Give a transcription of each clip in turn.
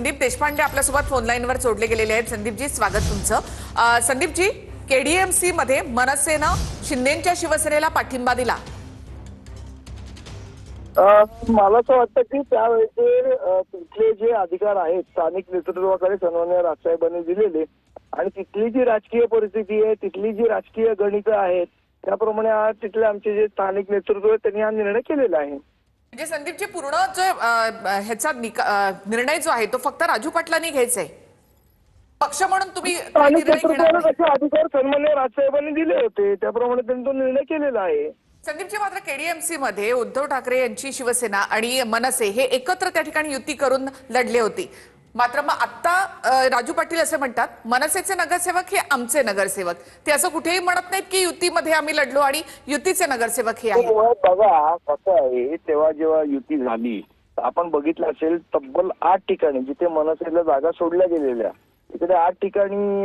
संदीप देशपांडे आपल्यासोबत फोन लाईनवर जोडले गेलेले आहेत। संदीपजी, स्वागत तुमचं। संदीपजी, केडीएमसी मध्ये मनसेनं शिंदेंच्या शिवसेनेला पाठिंबा दिला। मला असं वाटतं की त्यावेळेचे तिथले जे अधिकार आहेत स्थानिक नेतृत्वाकडे सन्माननीय राजसाहेबांनी दिलेले आणि तिथली जी राजकीय परिस्थिती आहे, तिथली जी राजकीय गणितं आहेत, त्याप्रमाणे आज तिथले आमचे जे स्थानिक नेतृत्व आहे त्यांनी हा निर्णय केलेला आहे। म्हणजे संदीपजी, पूर्ण जो ह्याचा निर्णय जो आहे तो फक्त राजू पाटलांनी घ्यायचा आहे, पक्ष म्हणून तुम्ही स्थानिक निर्णय घेणार नेतृत्वाला नाही? कसे अधिकार सन्माननीय राजसाहेबांनी दिले होते त्याप्रमाणे त्यांनी तो निर्णय केलेला आहे। संदीपजी, मात्र केडीएमसी मध्ये उद्धव ठाकरे यांची शिवसेना आणि मनसे हे एकत्र त्या ठिकाणी युती करून लढले होते। मात्र मग आता राजू पाटील असे म्हणतात, मनसेचे नगरसेवक हे आमचे नगरसेवक, ते असं कुठेही म्हणत नाहीत की युतीमध्ये आम्ही लढलो आणि युतीचे नगरसेवक हे आहेत। बघा कसं आहे, तेव्हा जेव्हा युती झाली आपण बघितलं असेल तब्बल 8 ठिकाणी जिथे मनसेला जागा सोडल्या गेलेल्या तिकडे 8 ठिकाणी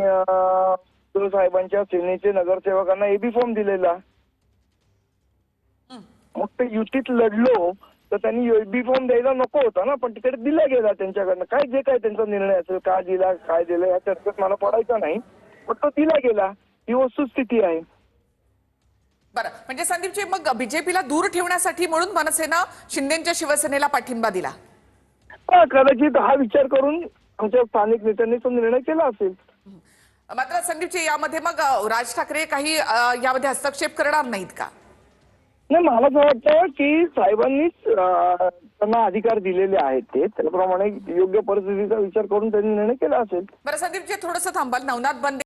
साहेबांच्या सेनेचे नगरसेवकांना एबी फॉर्म दिलेला। मग ते युतीत लढलो तर त्यांनी एबी फॉर्म द्यायला नको होता ना, पण तिकडे दिला गेला त्यांच्याकडनं। काय जे काय त्यांचा निर्णय असेल, काय दिला काय दिलं या चर्चेत मला पडायचं नाही, पण तो दिला गेला, ही वस्तुस्थिती आहे। बरं, म्हणजे संदीपजी, मग बीजेपीला दूर ठेवण्यासाठी म्हणून मनसेनं शिंदेंच्या शिवसेनेला पाठिंबा दिला? कदाचित हा विचार करून आमच्या स्थानिक नेत्यांनी तो निर्णय केला असेल। मात्र संदीपजी, यामध्ये मग राज ठाकरे काही यामध्ये हस्तक्षेप करणार नाहीत का? नाही, मला असं वाटतं की साहेबांनीच त्यांना अधिकार दिलेले आहेत, ते त्याप्रमाणे योग्य परिस्थितीचा विचार करून त्यांनी निर्णय केला असेल। बरं संदीपजी, थोडंसं थांबाल। नवनाथ बंदे